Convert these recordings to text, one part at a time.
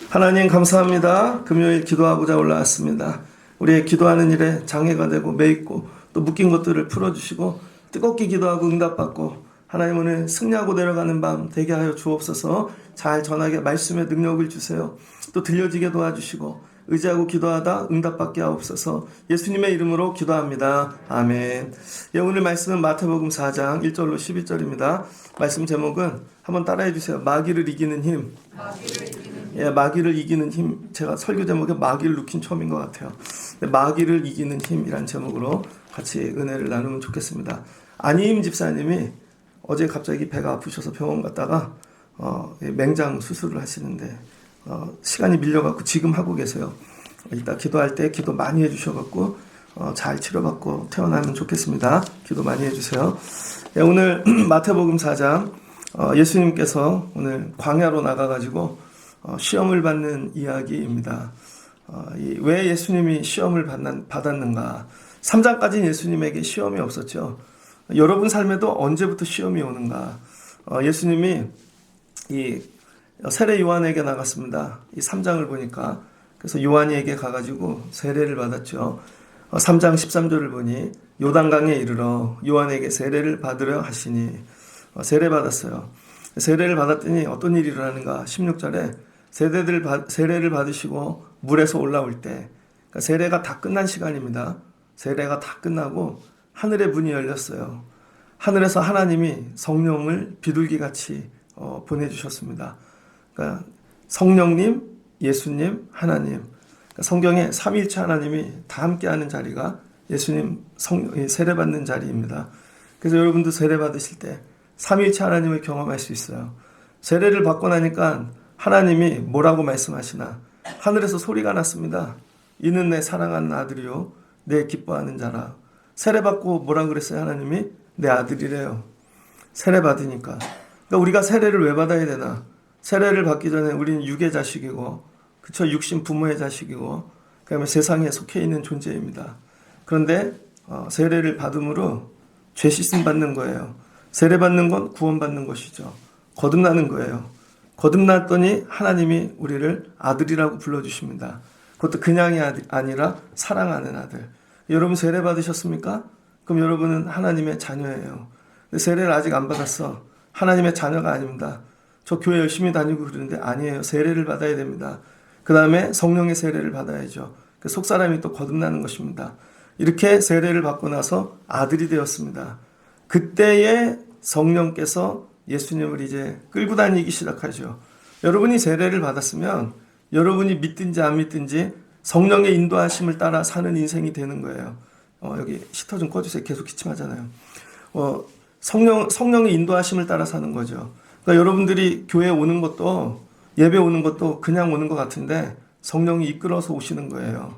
하나님 감사합니다. 금요일 기도하고자 올라왔습니다. 우리의 기도하는 일에 장애가 되고 매있고 또 묶인 것들을 풀어주시고 뜨겁게 기도하고 응답받고 하나님 오늘 승리하고 내려가는 밤 되게 하여 주옵소서. 잘 전하게 말씀의 능력을 주세요. 또 들려지게 도와주시고 의지하고 기도하다 응답받게 하옵소서. 예수님의 이름으로 기도합니다. 아멘. 예, 오늘 말씀은 마태복음 4장 1절로 12절입니다. 말씀 제목은 한번 따라해 주세요. 마귀를 이기는 힘. 예, 마귀를 이기는 힘. 제가 설교 제목에 마귀를 넣긴 처음인 것 같아요. 마귀를 이기는 힘이란 제목으로 같이 은혜를 나누면 좋겠습니다. 안희임 집사님이 어제 갑자기 배가 아프셔서 병원 갔다가 맹장 수술을 하시는데 시간이 밀려갖고 지금 하고 계세요. 이따 기도할 때 기도 많이 해주셔갖고 잘 치료받고 퇴원하면 좋겠습니다. 기도 많이 해주세요. 예, 오늘 마태복음 4장 예수님께서 오늘 광야로 나가가지고 시험을 받는 이야기입니다. 왜 예수님이 시험을 받았는가? 3장까지는 예수님에게 시험이 없었죠. 여러분 삶에도 언제부터 시험이 오는가? 예수님이 이 세례 요한에게 나갔습니다. 이 3장을 보니까 그래서 요한에게 가가지고 세례를 받았죠. 3장 13절을 보니 요단강에 이르러 요한에게 세례를 받으려 하시니 세례 받았어요. 세례를 받았더니 어떤 일이 일어나는가? 16절에 세례를 받으시고 물에서 올라올 때, 그러니까 세례가 다 끝난 시간입니다. 세례가 다 끝나고 하늘의 문이 열렸어요. 하늘에서 하나님이 성령을 비둘기같이 보내주셨습니다. 그러니까 성령님, 예수님, 하나님. 그러니까 성경에 삼위일체 하나님이 다 함께하는 자리가 예수님 세례받는 자리입니다. 그래서 여러분도 세례 받으실 때 삼위일체 하나님을 경험할 수 있어요. 세례를 받고 나니까 하나님이 뭐라고 말씀하시나? 하늘에서 소리가 났습니다. 이는 내 사랑하는 아들이요 내 기뻐하는 자라. 세례받고 뭐라 그랬어요? 하나님이 내 아들이래요. 세례받으니까. 그러니까 우리가 세례를 왜 받아야 되나? 세례를 받기 전에 우리는 육의 자식이고, 그쵸? 육신 부모의 자식이고, 그 다음에 세상에 속해 있는 존재입니다. 그런데 세례를 받음으로 죄 씻음 받는 거예요. 세례 받는 건 구원받는 것이죠. 거듭나는 거예요. 거듭났더니 하나님이 우리를 아들이라고 불러주십니다. 그것도 그냥이 아니라 사랑하는 아들. 여러분 세례 받으셨습니까? 그럼 여러분은 하나님의 자녀예요. 근데 세례를 아직 안 받았어. 하나님의 자녀가 아닙니다. 저 교회 열심히 다니고 그러는데 아니에요. 세례를 받아야 됩니다. 그 다음에 성령의 세례를 받아야죠. 그 속사람이 또 거듭나는 것입니다. 이렇게 세례를 받고 나서 아들이 되었습니다. 그때에 성령께서 예수님을 이제 끌고 다니기 시작하죠. 여러분이 세례를 받았으면 여러분이 믿든지 안 믿든지 성령의 인도하심을 따라 사는 인생이 되는 거예요. 여기 히터 좀 꺼주세요. 계속 기침하잖아요. 성령의 인도하심을 따라 사는 거죠. 그러니까 여러분들이 교회에 오는 것도 예배 오는 것도 그냥 오는 것 같은데 성령이 이끌어서 오시는 거예요.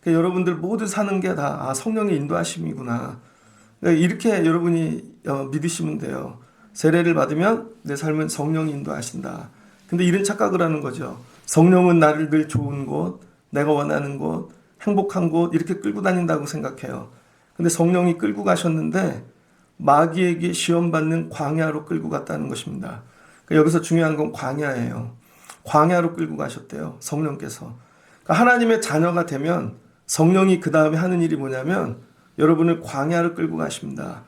그러니까 여러분들 모두 사는 게 다 성령의 인도하심이구나. 그러니까 이렇게 여러분이 믿으시면 돼요. 세례를 받으면 내 삶은 성령이 인도하신다. 근데 이런 착각을 하는 거죠. 성령은 나를 늘 좋은 곳, 내가 원하는 곳, 행복한 곳 이렇게 끌고 다닌다고 생각해요. 근데 성령이 끌고 가셨는데 마귀에게 시험받는 광야로 끌고 갔다는 것입니다. 그러니까 여기서 중요한 건 광야예요. 광야로 끌고 가셨대요. 성령께서. 그러니까 하나님의 자녀가 되면 성령이 그 다음에 하는 일이 뭐냐면 여러분을 광야로 끌고 가십니다.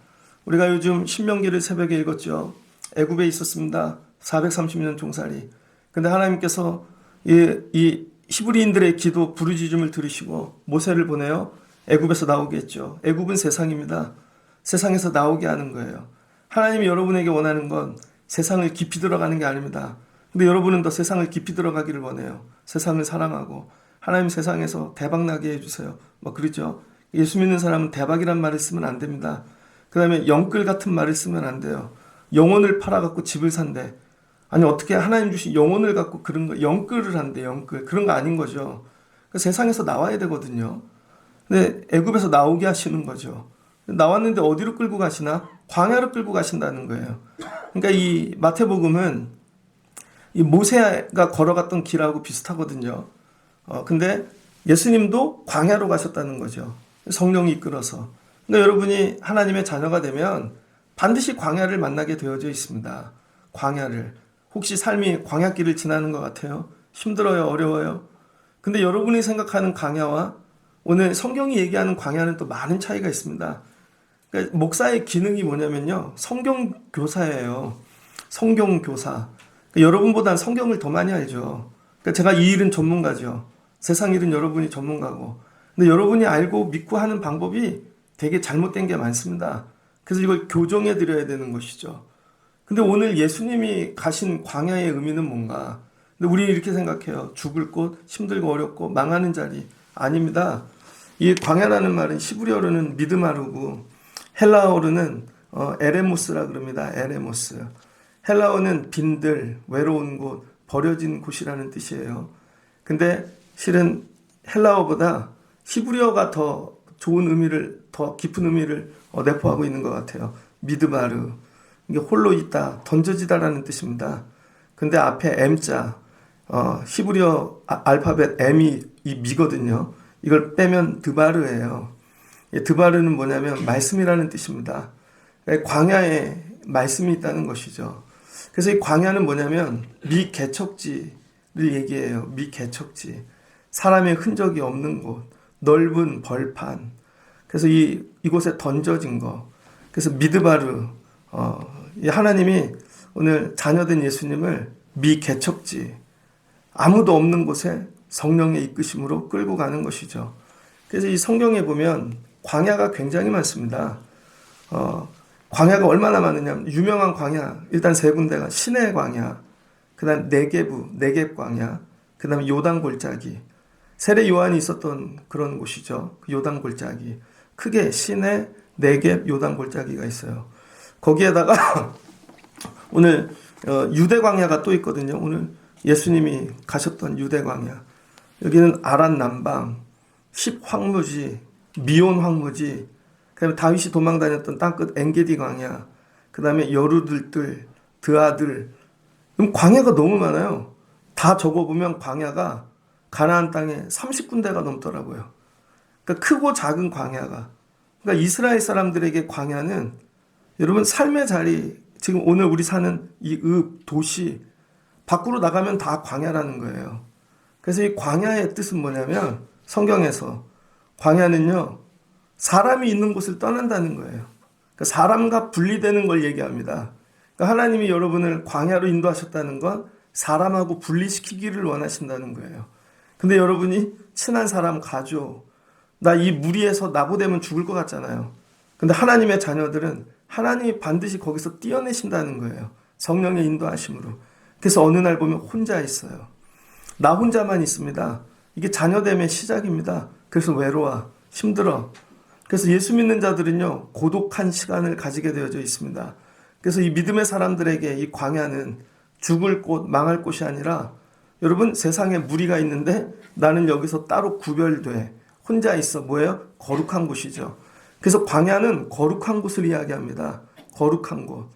우리가 요즘 신명기를 새벽에 읽었죠. 애굽에 있었습니다. 430년 종살이. 근데 하나님께서 이 히브리인들의 기도 부르짖음을 들으시고 모세를 보내요. 애굽에서 나오게 했죠. 애굽은 세상입니다. 세상에서 나오게 하는 거예요. 하나님이 여러분에게 원하는 건 세상을 깊이 들어가는 게 아닙니다. 근데 여러분은 더 세상을 깊이 들어가기를 원해요. 세상을 사랑하고 하나님 세상에서 대박나게 해주세요. 그러죠. 예수 믿는 사람은 대박이란 말을 쓰면 안 됩니다. 그 다음에 영끌 같은 말을 쓰면 안 돼요. 영혼을 팔아갖고 집을 산대. 아니 어떻게 하나님 주신 영혼을 갖고 그런 거 영끌을 한대. 영끌 그런 거 아닌 거죠. 세상에서 나와야 되거든요. 근데 애굽에서 나오게 하시는 거죠. 나왔는데 어디로 끌고 가시나? 광야로 끌고 가신다는 거예요. 그러니까 이 마태복음은 이 모세가 걸어갔던 길하고 비슷하거든요. 근데 예수님도 광야로 가셨다는 거죠. 성령이 이끌어서. 근데 여러분이 하나님의 자녀가 되면 반드시 광야를 만나게 되어져 있습니다. 광야를. 혹시 삶이 광야길을 지나는 것 같아요? 힘들어요? 어려워요? 근데 여러분이 생각하는 광야와 오늘 성경이 얘기하는 광야는 또 많은 차이가 있습니다. 그러니까 목사의 기능이 뭐냐면요. 성경 교사예요. 성경 교사. 그러니까 여러분보다는 성경을 더 많이 알죠. 그러니까 제가 이 일은 전문가죠. 세상 일은 여러분이 전문가고. 근데 여러분이 알고 믿고 하는 방법이 되게 잘못된 게 많습니다. 그래서 이걸 교정해 드려야 되는 것이죠. 근데 오늘 예수님이 가신 광야의 의미는 뭔가? 근데 우리는 이렇게 생각해요. 죽을 곳, 힘들고 어렵고 망하는 자리. 아닙니다. 이 광야라는 말은 히브리어로는 미드마르고 헬라어로는 에레모스라 그럽니다. 에레모스. 헬라어는 빈들, 외로운 곳, 버려진 곳이라는 뜻이에요. 근데 실은 헬라어보다 히브리어가 더 좋은 의미를, 더 깊은 의미를 내포하고 있는 것 같아요. 미드마르. 이게 홀로 있다, 던져지다라는 뜻입니다. 근데 앞에 M자, 히브리어 알파벳 M이 이 미거든요. 이걸 빼면 드바르예요. 드바르는 뭐냐면 말씀이라는 뜻입니다. 광야에 말씀이 있다는 것이죠. 그래서 이 광야는 뭐냐면 미개척지를 얘기해요. 미개척지. 사람의 흔적이 없는 곳, 넓은 벌판. 그래서 이곳에 던져진 거. 그래서 미드바르, 하나님이 오늘 자녀된 예수님을 미개척지, 아무도 없는 곳에 성령의 이끄심으로 끌고 가는 것이죠. 그래서 이 성경에 보면 광야가 굉장히 많습니다. 광야가 얼마나 많으냐면 유명한 광야 일단 세 군데가 시내 광야, 그다음 네겝 광야, 그다음에 요단 골짜기. 세례 요한이 있었던 그런 곳이죠. 그 요단 골짜기. 크게 시내, 네겝, 요단 골짜기가 있어요. 거기에다가 오늘 유대 광야가 또 있거든요. 오늘 예수님이 가셨던 유대 광야. 여기는 아란 남방, 십 황무지, 미온 황무지, 그다음에 다윗이 도망 다녔던 땅끝 엔게디 광야, 그다음에 여루들들, 드아들. 그럼 광야가 너무 많아요. 다 적어보면 광야가 가나안 땅에 30군데가 넘더라고요. 그러니까 크고 작은 광야가. 그러니까 이스라엘 사람들에게 광야는 여러분 삶의 자리, 지금 오늘 우리 사는 이 도시 밖으로 나가면 다 광야라는 거예요. 그래서 이 광야의 뜻은 뭐냐면 성경에서 광야는요, 사람이 있는 곳을 떠난다는 거예요. 그러니까 사람과 분리되는 걸 얘기합니다. 그러니까 하나님이 여러분을 광야로 인도하셨다는 건 사람하고 분리시키기를 원하신다는 거예요. 근데 여러분이 친한 사람, 가족, 나 이 무리에서 나고되면 죽을 것 같잖아요. 근데 하나님의 자녀들은 하나님이 반드시 거기서 띄어내신다는 거예요. 성령의 인도하심으로. 그래서 어느 날 보면 혼자 있어요. 나 혼자만 있습니다. 이게 자녀됨의 시작입니다. 그래서 외로워, 힘들어. 그래서 예수 믿는 자들은요, 고독한 시간을 가지게 되어져 있습니다. 그래서 이 믿음의 사람들에게 이 광야는 죽을 곳, 망할 곳이 아니라 여러분 세상에 무리가 있는데 나는 여기서 따로 구별돼. 혼자 있어. 뭐예요? 거룩한 곳이죠. 그래서 광야는 거룩한 곳을 이야기합니다. 거룩한 곳.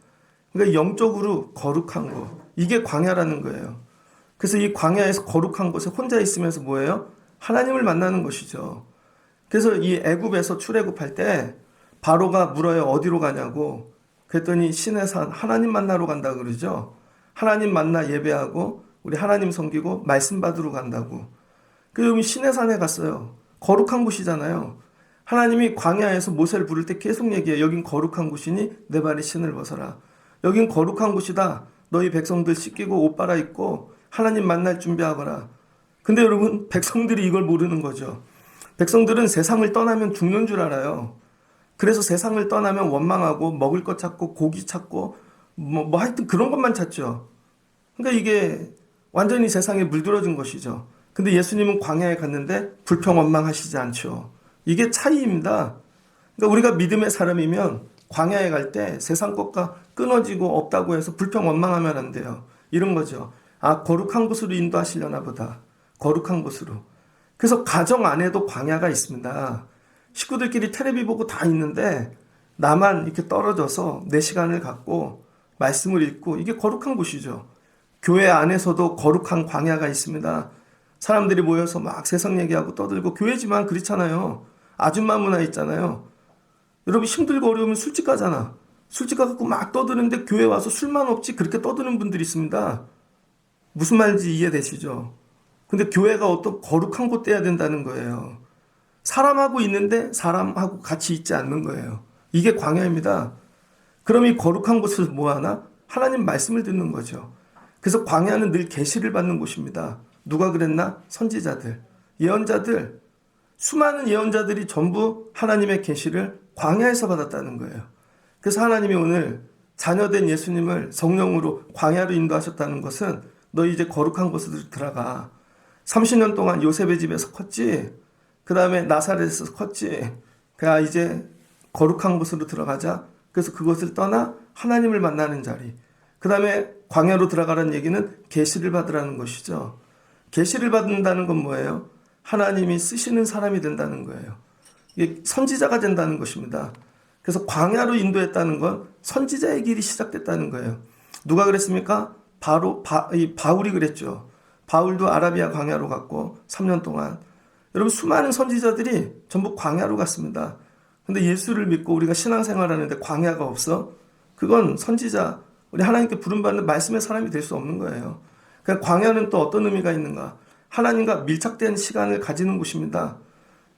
그러니까 영적으로 거룩한 곳. 이게 광야라는 거예요. 그래서 이 광야에서 거룩한 곳에 혼자 있으면서 뭐예요? 하나님을 만나는 것이죠. 그래서 이 애굽에서 출애굽할 때 바로가 물어요. 어디로 가냐고. 그랬더니 시내산 하나님 만나러 간다 그러죠. 하나님 만나 예배하고 우리 하나님 섬기고 말씀 받으러 간다고. 그럼 시내산에 갔어요. 거룩한 곳이잖아요. 하나님이 광야에서 모세를 부를 때 계속 얘기해요. 여긴 거룩한 곳이니 내 발에 신을 벗어라. 여긴 거룩한 곳이다. 너희 백성들 씻기고 옷 갈아입고 하나님 만날 준비하거라. 근데 여러분 백성들이 이걸 모르는 거죠. 백성들은 세상을 떠나면 죽는 줄 알아요. 그래서 세상을 떠나면 원망하고 먹을 것 찾고 고기 찾고 뭐 하여튼 그런 것만 찾죠. 그러니까 이게 완전히 세상에 물들어진 것이죠. 근데 예수님은 광야에 갔는데 불평 원망하시지 않죠. 이게 차이입니다. 그러니까 우리가 믿음의 사람이면 광야에 갈 때 세상 것과 끊어지고 없다고 해서 불평 원망하면 안 돼요. 이런 거죠. 아, 거룩한 곳으로 인도하시려나 보다. 거룩한 곳으로. 그래서 가정 안에도 광야가 있습니다. 식구들끼리 텔레비 보고 다 있는데 나만 이렇게 떨어져서 내 시간을 갖고 말씀을 읽고 이게 거룩한 곳이죠. 교회 안에서도 거룩한 광야가 있습니다. 사람들이 모여서 막 세상 얘기하고 떠들고 교회지만 그렇잖아요. 아줌마 문화 있잖아요. 여러분 힘들고 어려우면 술집 가잖아. 술집 가갖고 막 떠드는데 교회 와서 술만 없지 그렇게 떠드는 분들이 있습니다. 무슨 말인지 이해되시죠? 근데 교회가 어떤 거룩한 곳 돼야 된다는 거예요. 사람하고 있는데 사람하고 같이 있지 않는 거예요. 이게 광야입니다. 그럼 이 거룩한 곳을 뭐하나? 하나님 말씀을 듣는 거죠. 그래서 광야는 늘 계시를 받는 곳입니다. 누가 그랬나? 선지자들, 예언자들, 수많은 예언자들이 전부 하나님의 계시를 광야에서 받았다는 거예요. 그래서 하나님이 오늘 자녀된 예수님을 성령으로 광야로 인도하셨다는 것은 너 이제 거룩한 곳으로 들어가. 30년 동안 요셉의 집에서 컸지. 그 다음에 나사렛에서 컸지. 그야 이제 거룩한 곳으로 들어가자. 그래서 그것을 떠나 하나님을 만나는 자리. 그 다음에 광야로 들어가라는 얘기는 계시를 받으라는 것이죠. 계시를 받는다는 건 뭐예요? 하나님이 쓰시는 사람이 된다는 거예요. 이게 선지자가 된다는 것입니다. 그래서 광야로 인도했다는 건 선지자의 길이 시작됐다는 거예요. 누가 그랬습니까? 바로 바울이 그랬죠. 바울도 아라비아 광야로 갔고 3년 동안. 여러분 수많은 선지자들이 전부 광야로 갔습니다. 근데 예수를 믿고 우리가 신앙생활하는데 광야가 없어? 그건 선지자, 우리 하나님께 부름받는 말씀의 사람이 될 수 없는 거예요. 그러니까 광야는 또 어떤 의미가 있는가? 하나님과 밀착된 시간을 가지는 곳입니다.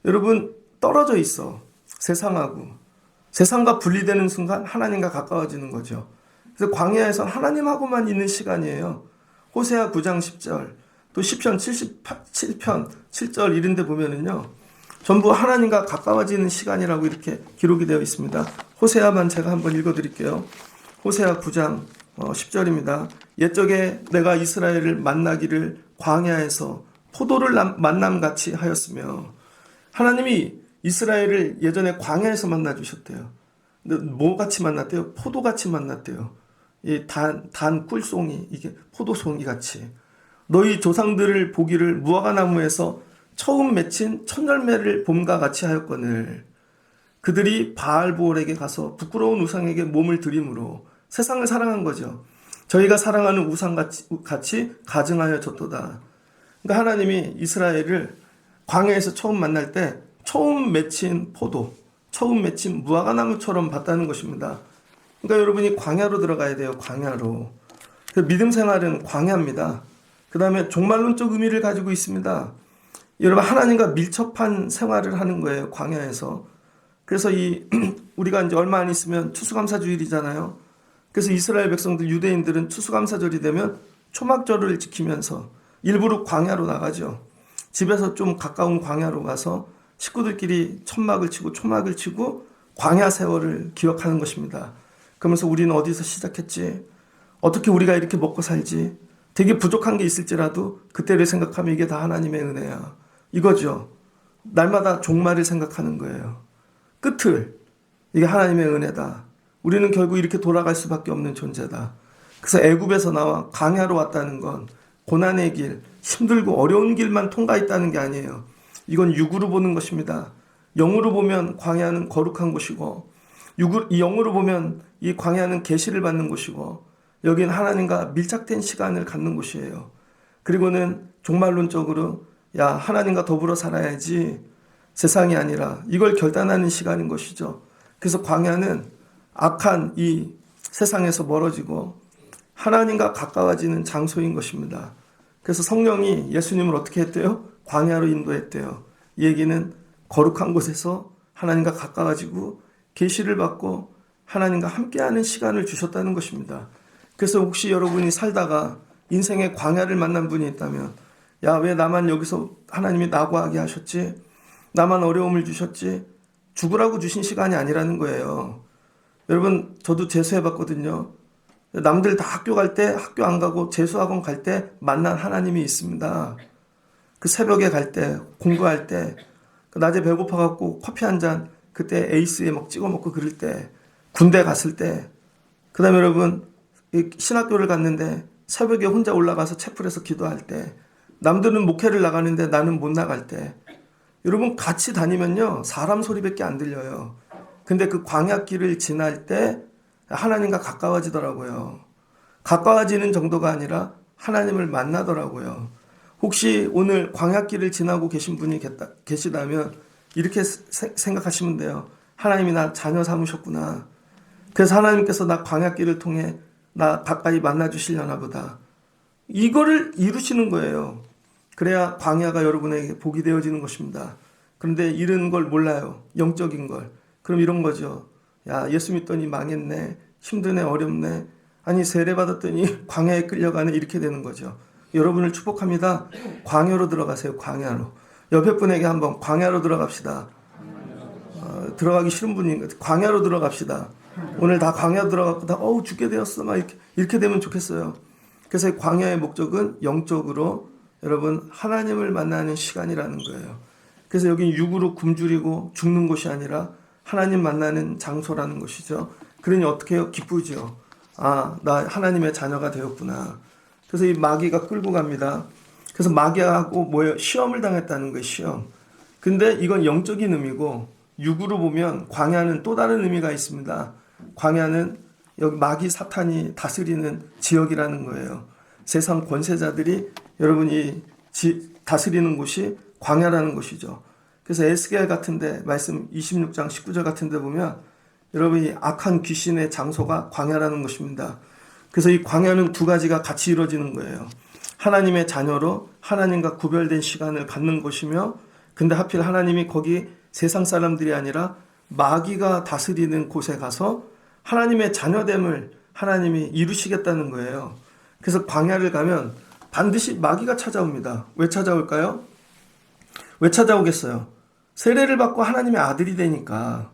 여러분 떨어져 있어. 세상하고. 세상과 분리되는 순간 하나님과 가까워지는 거죠. 그래서 광야에서 하나님하고만 있는 시간이에요. 호세아 9장 10절, 또 시편 77편 7절 이런 데 보면은요. 전부 하나님과 가까워지는 시간이라고 이렇게 기록이 되어 있습니다. 호세아만 제가 한번 읽어드릴게요. 호세아 9장 10절입니다. 옛적에 내가 이스라엘을 만나기를 광야에서 포도를 만남같이 하였으며, 하나님이 이스라엘을 예전에 광야에서 만나주셨대요. 근데 뭐같이 만났대요? 포도같이 만났대요. 이 단 꿀송이, 이게 포도송이 같이. 너희 조상들을 보기를 무화과나무에서 처음 맺힌 첫 열매를 봄과 같이 하였거늘 그들이 바알보올에게 가서 부끄러운 우상에게 몸을 들이므로 세상을 사랑한 거죠. 저희가 사랑하는 우상같이 가증하여 졌도다. 그러니까 하나님이 이스라엘을 광야에서 처음 만날 때 처음 맺힌 포도, 처음 맺힌 무화과나무처럼 봤다는 것입니다. 그러니까 여러분이 광야로 들어가야 돼요. 광야로. 믿음 생활은 광야입니다. 그 다음에 종말론적 의미를 가지고 있습니다. 여러분 하나님과 밀접한 생활을 하는 거예요. 광야에서. 그래서 우리가 이제 얼마 안 있으면 추수감사주일이잖아요. 그래서 이스라엘 백성들 유대인들은 추수감사절이 되면 초막절을 지키면서 일부러 광야로 나가죠. 집에서 좀 가까운 광야로 가서 식구들끼리 천막을 치고 초막을 치고 광야 세월을 기억하는 것입니다. 그러면서 우리는 어디서 시작했지? 어떻게 우리가 이렇게 먹고 살지? 되게 부족한 게 있을지라도 그때를 생각하면 이게 다 하나님의 은혜야. 이거죠. 날마다 종말을 생각하는 거예요. 끝을. 이게 하나님의 은혜다. 우리는 결국 이렇게 돌아갈 수밖에 없는 존재다. 그래서 애굽에서 나와 광야로 왔다는 건 고난의 길, 힘들고 어려운 길만 통과했다는 게 아니에요. 이건 육으로 보는 것입니다. 영으로 보면 광야는 거룩한 곳이고, 영으로 보면 이 광야는 계시를 받는 곳이고, 여기는 하나님과 밀착된 시간을 갖는 곳이에요. 그리고는 종말론적으로 야 하나님과 더불어 살아야지, 세상이 아니라 이걸 결단하는 시간인 것이죠. 그래서 광야는 악한 이 세상에서 멀어지고 하나님과 가까워지는 장소인 것입니다. 그래서 성령이 예수님을 어떻게 했대요? 광야로 인도했대요. 이 얘기는 거룩한 곳에서 하나님과 가까워지고 계시를 받고 하나님과 함께하는 시간을 주셨다는 것입니다. 그래서 혹시 여러분이 살다가 인생의 광야를 만난 분이 있다면, 야, 왜 나만 여기서 하나님이 낙오하게 하셨지? 나만 어려움을 주셨지? 죽으라고 주신 시간이 아니라는 거예요. 여러분, 저도 재수해봤거든요. 남들 다 학교 갈 때, 학교 안 가고 재수학원 갈 때 만난 하나님이 있습니다. 그 새벽에 갈 때, 공부할 때, 낮에 배고파갖고 커피 한 잔, 그때 에이스에 막 찍어 먹고 그럴 때, 군대 갔을 때, 그 다음에 여러분, 신학교를 갔는데 새벽에 혼자 올라가서 채플에서 기도할 때, 남들은 목회를 나가는데 나는 못 나갈 때, 여러분 같이 다니면요 사람 소리밖에 안 들려요. 근데 그 광야길을 지날 때 하나님과 가까워지더라고요. 가까워지는 정도가 아니라 하나님을 만나더라고요. 혹시 오늘 광야길을 지나고 계신 분이 계시다면 이렇게 생각하시면 돼요. 하나님이 나 자녀 삼으셨구나. 그래서 하나님께서 나 광야길을 통해 나 가까이 만나 주시려나 보다. 이거를 이루시는 거예요. 그래야 광야가 여러분에게 복이 되어지는 것입니다. 그런데 이런 걸 몰라요. 영적인 걸. 그럼 이런 거죠. 야, 예수 믿더니 망했네. 힘드네, 어렵네. 아니, 세례 받았더니 광야에 끌려가네. 이렇게 되는 거죠. 여러분을 축복합니다. 광야로 들어가세요. 광야로. 옆에 분에게 한번 광야로 들어갑시다. 들어가기 싫은 분인 광야로 들어갑시다. 오늘 다 광야 들어갔고 다 죽게 되었어. 막 이렇게 되면 좋겠어요. 그래서 광야의 목적은 영적으로 여러분 하나님을 만나는 시간이라는 거예요. 그래서 여기 육으로 굶주리고 죽는 곳이 아니라 하나님 만나는 장소라는 것이죠. 그러니 어떻게 해요? 기쁘죠. 아, 나 하나님의 자녀가 되었구나. 그래서 이 마귀가 끌고 갑니다. 그래서 마귀하고 뭐예요? 시험을 당했다는 거예요. 시험. 근데 이건 영적인 의미고 육으로 보면 광야는 또 다른 의미가 있습니다. 광야는 여기 마귀 사탄이 다스리는 지역이라는 거예요. 세상 권세자들이 여러분이 다스리는 곳이 광야라는 곳이죠. 그래서 에스겔 같은데 말씀 26장 19절 같은데 보면 여러분이 악한 귀신의 장소가 광야라는 것입니다. 그래서 이 광야는 두 가지가 같이 이루어지는 거예요. 하나님의 자녀로 하나님과 구별된 시간을 갖는 곳이며 근데 하필 하나님이 거기 세상 사람들이 아니라 마귀가 다스리는 곳에 가서 하나님의 자녀됨을 하나님이 이루시겠다는 거예요. 그래서 광야를 가면 반드시 마귀가 찾아옵니다. 왜 찾아올까요? 왜 찾아오겠어요? 세례를 받고 하나님의 아들이 되니까.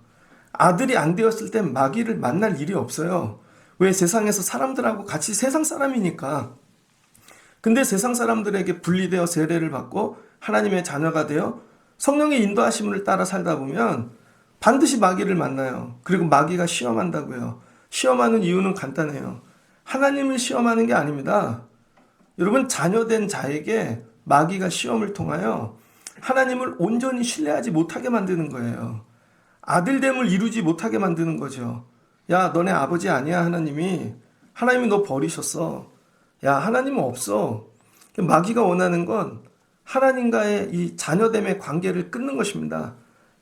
아들이 안 되었을 땐 마귀를 만날 일이 없어요. 왜? 세상에서 사람들하고 같이 세상 사람이니까. 근데 세상 사람들에게 분리되어 세례를 받고 하나님의 자녀가 되어 성령의 인도하심을 따라 살다 보면 반드시 마귀를 만나요. 그리고 마귀가 시험한다고요. 시험하는 이유는 간단해요. 하나님을 시험하는 게 아닙니다. 여러분 자녀된 자에게 마귀가 시험을 통하여 하나님을 온전히 신뢰하지 못하게 만드는 거예요. 아들됨을 이루지 못하게 만드는 거죠. 야, 너네 아버지 아니야, 하나님이. 하나님이 너 버리셨어. 야, 하나님은 없어. 마귀가 원하는 건 하나님과의 이 자녀됨의 관계를 끊는 것입니다.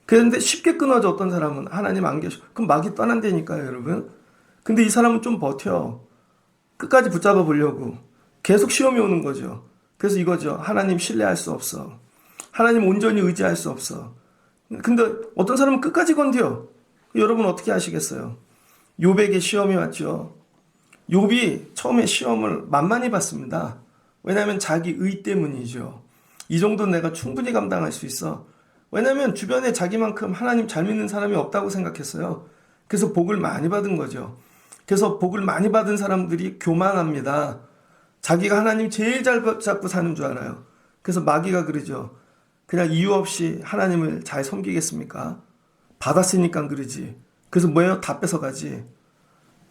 그런데 쉽게 끊어져. 어떤 사람은 하나님 안 계셔. 그럼 마귀 떠난다니까요, 여러분. 근데 이 사람은 좀 버텨. 끝까지 붙잡아 보려고. 계속 시험이 오는 거죠. 그래서 이거죠. 하나님 신뢰할 수 없어. 하나님 온전히 의지할 수 없어. 근데 어떤 사람은 끝까지 건드려. 여러분 어떻게 하시겠어요? 욥에게 시험이 왔죠. 욥이 처음에 시험을 만만히 받습니다. 왜냐하면 자기 의 때문이죠. 이 정도는 내가 충분히 감당할 수 있어. 왜냐하면 주변에 자기만큼 하나님 잘 믿는 사람이 없다고 생각했어요. 그래서 복을 많이 받은 거죠. 그래서 복을 많이 받은 사람들이 교만합니다. 자기가 하나님 제일 잘 잡고 사는 줄 알아요. 그래서 마귀가 그러죠. 그냥 이유 없이 하나님을 잘 섬기겠습니까? 받았으니까 그러지. 그래서 뭐예요? 다 뺏어가지.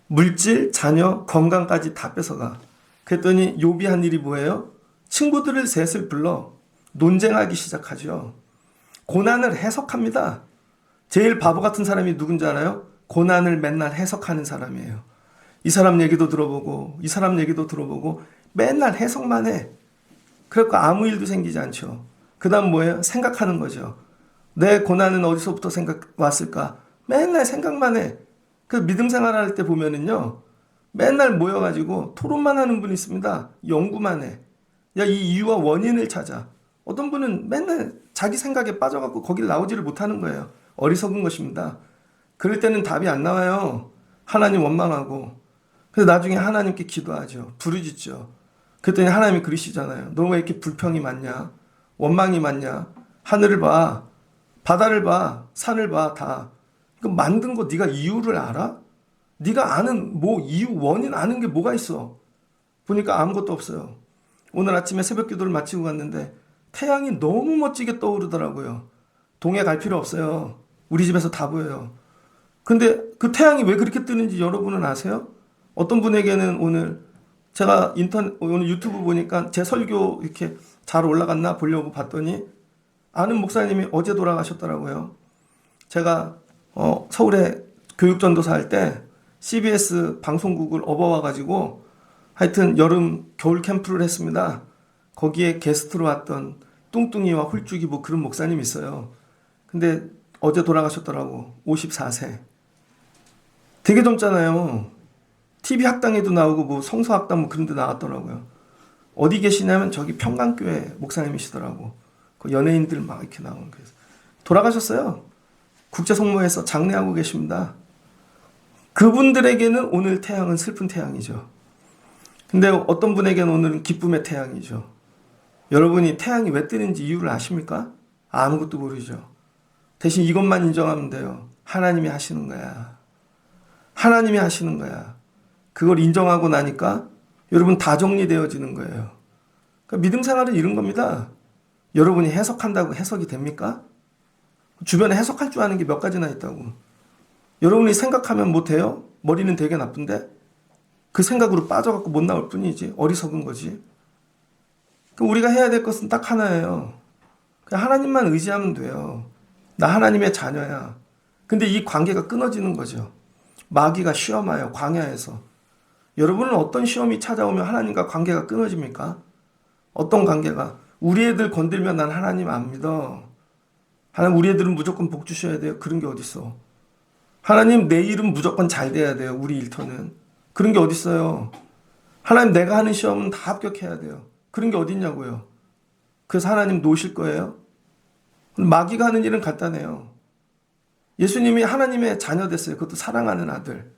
물질, 자녀, 건강까지 다 뺏어가. 그랬더니 욥이 한 일이 뭐예요? 친구들을 셋을 불러 논쟁하기 시작하죠. 고난을 해석합니다. 제일 바보 같은 사람이 누군지 알아요? 고난을 맨날 해석하는 사람이에요. 이 사람 얘기도 들어보고 이 사람 얘기도 들어보고 맨날 해석만 해. 그래서 아무 일도 생기지 않죠. 그 다음 뭐예요? 생각하는 거죠. 내 고난은 어디서부터 왔을까? 맨날 생각만 해. 그 믿음 생활할 때 보면은요, 맨날 모여가지고 토론만 하는 분이 있습니다. 연구만 해. 야, 이 이유와 원인을 찾아. 어떤 분은 맨날 자기 생각에 빠져갖고 거길 나오지를 못하는 거예요. 어리석은 것입니다. 그럴 때는 답이 안 나와요. 하나님 원망하고. 그래서 나중에 하나님께 기도하죠. 부르짖죠. 그랬더니 하나님이 그러시잖아요. 너 왜 이렇게 불평이 많냐? 원망이 많냐? 하늘을 봐. 바다를 봐. 산을 봐. 다. 그 만든 거 네가 이유를 알아? 네가 아는 뭐 이유 원인 아는 게 뭐가 있어? 보니까 아무것도 없어요. 오늘 아침에 새벽 기도를 마치고 갔는데 태양이 너무 멋지게 떠오르더라고요. 동해 갈 필요 없어요. 우리 집에서 다 보여요. 근데 그 태양이 왜 그렇게 뜨는지 여러분은 아세요? 어떤 분에게는 오늘 제가 오늘 유튜브 보니까 제 설교 이렇게 잘 올라갔나 보려고 봤더니 아는 목사님이 어제 돌아가셨더라고요. 제가 서울에 교육전도사 할 때 CBS 방송국을 업어와가지고 하여튼 여름 겨울 캠프를 했습니다. 거기에 게스트로 왔던 뚱뚱이와 홀쭉이 뭐 그런 목사님이 있어요. 근데 어제 돌아가셨더라고. 54세. 되게 젊잖아요. TV 학당에도 나오고 뭐 성서학당 뭐 그런 데 나왔더라고요. 어디 계시냐면 저기 평강교회 목사님이시더라고. 그 연예인들 막 이렇게 나오는 거예요. 돌아가셨어요. 국제성모에서 장례하고 계십니다. 그분들에게는 오늘 태양은 슬픈 태양이죠. 근데 어떤 분에게는 오늘은 기쁨의 태양이죠. 여러분이 태양이 왜 뜨는지 이유를 아십니까? 아무것도 모르죠. 대신 이것만 인정하면 돼요. 하나님이 하시는 거야. 하나님이 하시는 거야. 그걸 인정하고 나니까 여러분 다 정리되어지는 거예요. 그러니까 믿음 생활은 이런 겁니다. 여러분이 해석한다고 해석이 됩니까? 주변에 해석할 줄 아는 게 몇 가지나 있다고. 여러분이 생각하면 못해요? 머리는 되게 나쁜데 그 생각으로 빠져갖고 못 나올 뿐이지. 어리석은 거지. 우리가 해야 될 것은 딱 하나예요. 그냥 하나님만 의지하면 돼요. 나 하나님의 자녀야. 근데 이 관계가 끊어지는 거죠. 마귀가 시험하여 광야에서. 여러분은 어떤 시험이 찾아오면 하나님과 관계가 끊어집니까? 어떤 관계가? 우리 애들 건들면 난 하나님 안 믿어. 하나님 우리 애들은 무조건 복 주셔야 돼요. 그런 게 어딨어. 하나님 내 일은 무조건 잘 돼야 돼요. 우리 일터는. 그런 게 어딨어요. 하나님 내가 하는 시험은 다 합격해야 돼요. 그런 게 어딨냐고요. 그래서 하나님 놓으실 거예요? 마귀가 하는 일은 간단해요. 예수님이 하나님의 자녀 됐어요. 그것도 사랑하는 아들.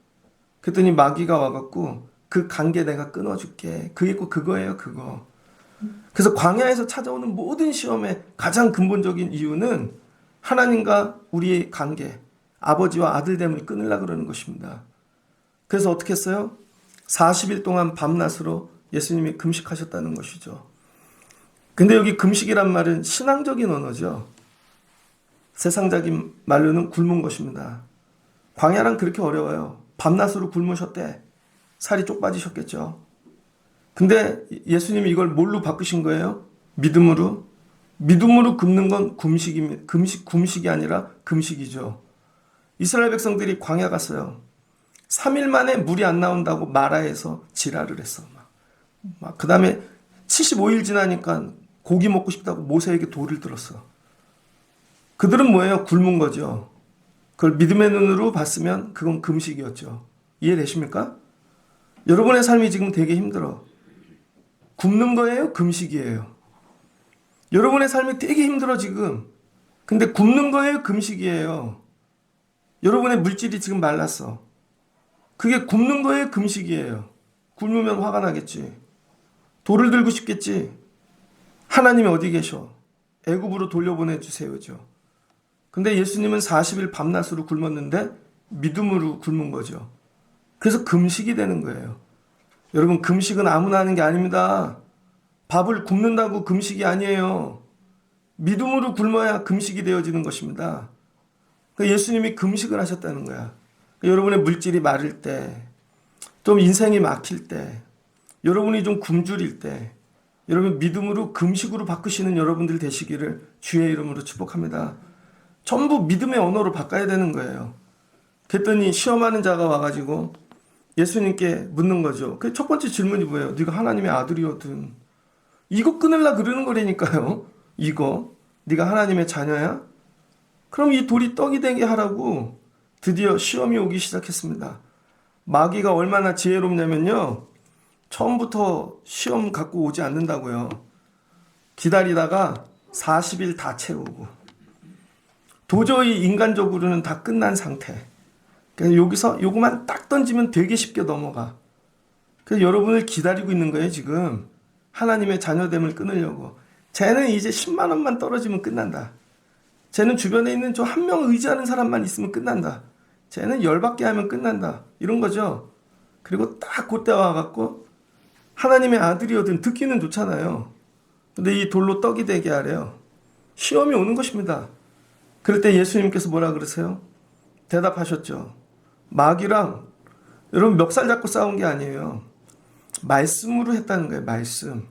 그랬더니 마귀가 와갖고 그 관계 내가 끊어줄게. 그게 꼭 그거예요. 그거. 그래서 광야에서 찾아오는 모든 시험의 가장 근본적인 이유는 하나님과 우리의 관계, 아버지와 아들됨을 끊으려고 그러는 것입니다. 그래서 어떻게 했어요? 40일 동안 밤낮으로 예수님이 금식하셨다는 것이죠. 근데 여기 금식이란 말은 신앙적인 언어죠. 세상적인 말로는 굶은 것입니다. 광야란 그렇게 어려워요. 밤낮으로 굶으셨대. 살이 쪽 빠지셨겠죠. 근데 예수님이 이걸 뭘로 바꾸신 거예요? 믿음으로. 믿음으로 굶는 건 금식이 아니라 금식이죠. 이스라엘 백성들이 광야 갔어요. 3일 만에 물이 안 나온다고 마라에서 지랄을 했어. 그 다음에 75일 지나니까 고기 먹고 싶다고 모세에게 돌을 들었어. 그들은 뭐예요? 굶은 거죠. 그걸 믿음의 눈으로 봤으면 그건 금식이었죠. 이해되십니까? 여러분의 삶이 지금 되게 힘들어. 굶는 거예요? 금식이에요? 여러분의 삶이 되게 힘들어 지금. 근데 굶는 거예요? 금식이에요? 여러분의 물질이 지금 말랐어. 그게 굶는 거예요? 금식이에요? 굶으면 화가 나겠지. 돌을 들고 싶겠지. 하나님이 어디 계셔? 애굽으로 돌려보내주세요죠. 근데 예수님은 40일 밤낮으로 굶었는데 믿음으로 굶은 거죠. 그래서 금식이 되는 거예요. 여러분 금식은 아무나 하는 게 아닙니다. 밥을 굶는다고 금식이 아니에요. 믿음으로 굶어야 금식이 되어지는 것입니다. 그러니까 예수님이 금식을 하셨다는 거야. 그러니까 여러분의 물질이 마를 때, 좀 인생이 막힐 때, 여러분이 좀 굶주릴 때, 여러분 믿음으로 금식으로 바꾸시는 여러분들 되시기를 주의 이름으로 축복합니다. 전부 믿음의 언어로 바꿔야 되는 거예요. 그랬더니 시험하는 자가 와가지고 예수님께 묻는 거죠. 그 첫 번째 질문이 뭐예요? 네가 하나님의 아들이거든. 이거 끊으려 그러는 거라니까요. 이거. 네가 하나님의 자녀야? 그럼 이 돌이 떡이 되게 하라고 드디어 시험이 오기 시작했습니다. 마귀가 얼마나 지혜롭냐면요. 처음부터 시험 갖고 오지 않는다고요. 기다리다가 40일 다 채우고 도저히 인간적으로는 다 끝난 상태. 그래서 여기서 요거만 딱 던지면 되게 쉽게 넘어가. 그래서 여러분을 기다리고 있는 거예요 지금. 하나님의 자녀됨을 끊으려고. 쟤는 이제 10만 원만 떨어지면 끝난다. 쟤는 주변에 있는 저 한 명 의지하는 사람만 있으면 끝난다. 쟤는 열받게 하면 끝난다. 이런 거죠. 그리고 딱 그때 와갖고 하나님의 아들이거든. 듣기는 좋잖아요. 근데 이 돌로 떡이 되게 하래요. 시험이 오는 것입니다. 그럴 때 예수님께서 뭐라 그러세요? 대답하셨죠. 마귀랑 여러분 멱살 잡고 싸운 게 아니에요. 말씀으로 했다는 거예요. 말씀.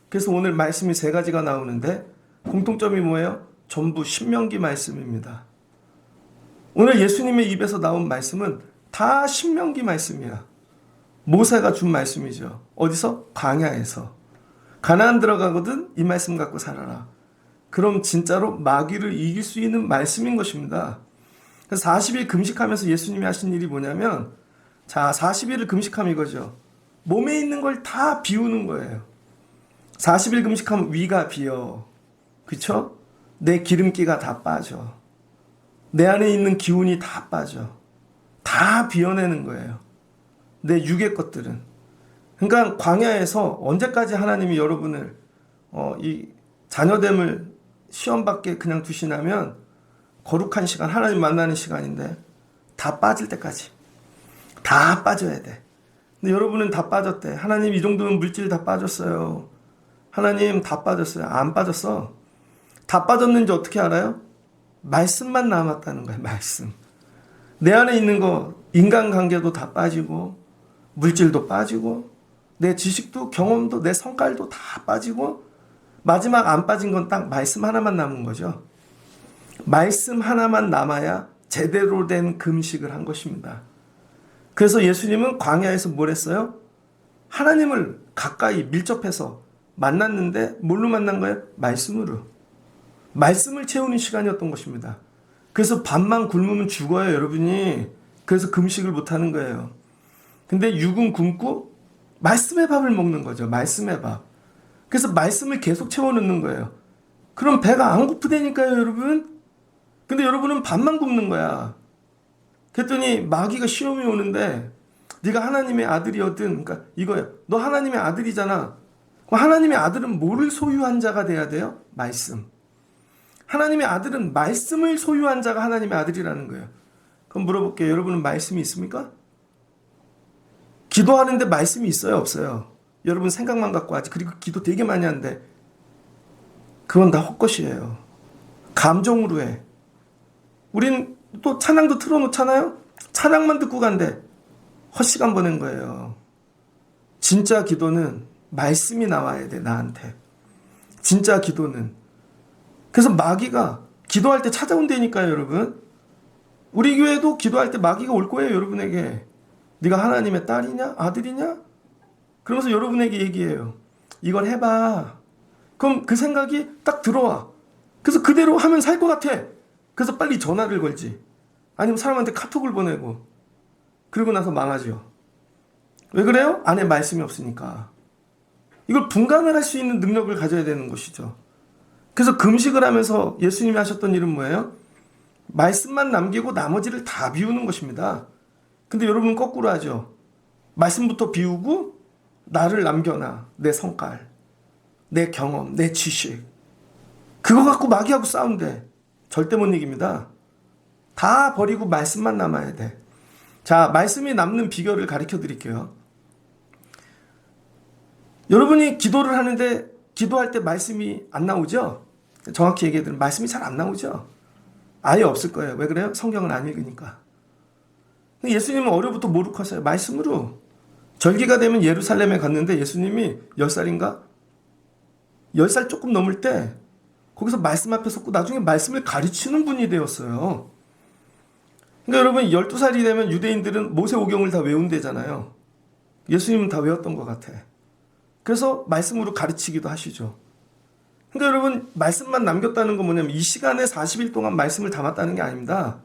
그래서 오늘 말씀이 3가지가 나오는데 공통점이 뭐예요? 전부 신명기 말씀입니다. 오늘 예수님의 입에서 나온 말씀은 다 신명기 말씀이야. 모세가 준 말씀이죠. 어디서? 광야에서. 가나안 들어가거든 이 말씀 갖고 살아라. 그럼 진짜로 마귀를 이길 수 있는 말씀인 것입니다. 그래서 40일 금식하면서 예수님이 하신 일이 뭐냐면, 자, 40일을 금식하면 이거죠. 몸에 있는 걸 다 비우는 거예요. 40일 금식하면 위가 비어. 그쵸? 내 기름기가 다 빠져. 내 안에 있는 기운이 다 빠져. 다 비워내는 거예요. 내 육의 것들은. 그러니까 광야에서 언제까지 하나님이 여러분을 이 자녀됨을 시험받게 그냥 두시냐면, 거룩한 시간, 하나님 만나는 시간인데 다 빠질 때까지 다 빠져야 돼. 근데 여러분은 다 빠졌대. 하나님, 이 정도면 물질 다 빠졌어요. 하나님, 다 빠졌어요. 안 빠졌어. 다 빠졌는지 어떻게 알아요? 말씀만 남았다는 거예요. 말씀. 내 안에 있는 거, 인간관계도 다 빠지고, 물질도 빠지고, 내 지식도, 경험도, 내 성깔도 다 빠지고, 마지막 안 빠진 건 딱 말씀 하나만 남은 거죠. 말씀 하나만 남아야 제대로 된 금식을 한 것입니다. 그래서 예수님은 광야에서 뭘 했어요? 하나님을 가까이 밀접해서 만났는데 뭘로 만난 거예요? 말씀으로. 말씀을 채우는 시간이었던 것입니다. 그래서 밥만 굶으면 죽어요, 여러분이. 그래서 금식을 못하는 거예요. 근데 육은 굶고 말씀의 밥을 먹는 거죠. 말씀의 밥. 그래서 말씀을 계속 채워넣는 거예요. 그럼 배가 안 고프다니까요, 여러분. 근데 여러분은 밥만 굶는 거야. 그랬더니 마귀가 시험이 오는데, 네가 하나님의 아들이었든, 그러니까 이거예요. 너 하나님의 아들이잖아. 그럼 하나님의 아들은 뭐를 소유한 자가 돼야 돼요? 말씀. 하나님의 아들은 말씀을 소유한 자가 하나님의 아들이라는 거예요. 그럼 물어볼게요. 여러분은 말씀이 있습니까? 기도하는데 말씀이 있어요, 없어요? 여러분 생각만 갖고 하지. 그리고 기도 되게 많이 하는데 그건 다 헛것이에요. 감정으로 해. 우린 또 찬양도 틀어놓잖아요. 찬양만 듣고 간대. 헛시간 보낸 거예요. 진짜 기도는 말씀이 나와야 돼, 나한테. 진짜 기도는. 그래서 마귀가 기도할 때 찾아온다니까요, 여러분. 우리 교회도 기도할 때 마귀가 올 거예요, 여러분에게. 네가 하나님의 딸이냐? 아들이냐? 그러면서 여러분에게 얘기해요. 이걸 해봐. 그럼 그 생각이 딱 들어와. 그래서 그대로 하면 살 것 같아. 그래서 빨리 전화를 걸지. 아니면 사람한테 카톡을 보내고. 그러고 나서 망하죠. 왜 그래요? 안에 말씀이 없으니까. 이걸 분간을 할 수 있는 능력을 가져야 되는 것이죠. 그래서 금식을 하면서 예수님이 하셨던 일은 뭐예요? 말씀만 남기고 나머지를 다 비우는 것입니다. 근데 여러분은 거꾸로 하죠. 말씀부터 비우고 나를 남겨놔. 내 성깔, 내 경험, 내 지식. 그거 갖고 마귀하고 싸운대. 절대 못 이깁니다. 다 버리고 말씀만 남아야 돼. 자, 말씀이 남는 비결을 가르쳐 드릴게요. 여러분이 기도를 하는데 기도할 때 말씀이 안 나오죠? 정확히 얘기해드리면 말씀이 잘 안 나오죠? 아예 없을 거예요. 왜 그래요? 성경을 안 읽으니까. 예수님은 어려부터 뭐로 컸어요? 말씀으로. 절기가 되면 예루살렘에 갔는데 예수님이 10살인가? 10살 조금 넘을 때 거기서 말씀 앞에 섰고 나중에 말씀을 가르치는 분이 되었어요. 그러니까 여러분 12살이 되면 유대인들은 모세오경을 다 외운대잖아요. 예수님은 다 외웠던 것 같아. 그래서 말씀으로 가르치기도 하시죠. 그러니까 여러분 말씀만 남겼다는 건 뭐냐면 이 시간에 40일 동안 말씀을 담았다는 게 아닙니다.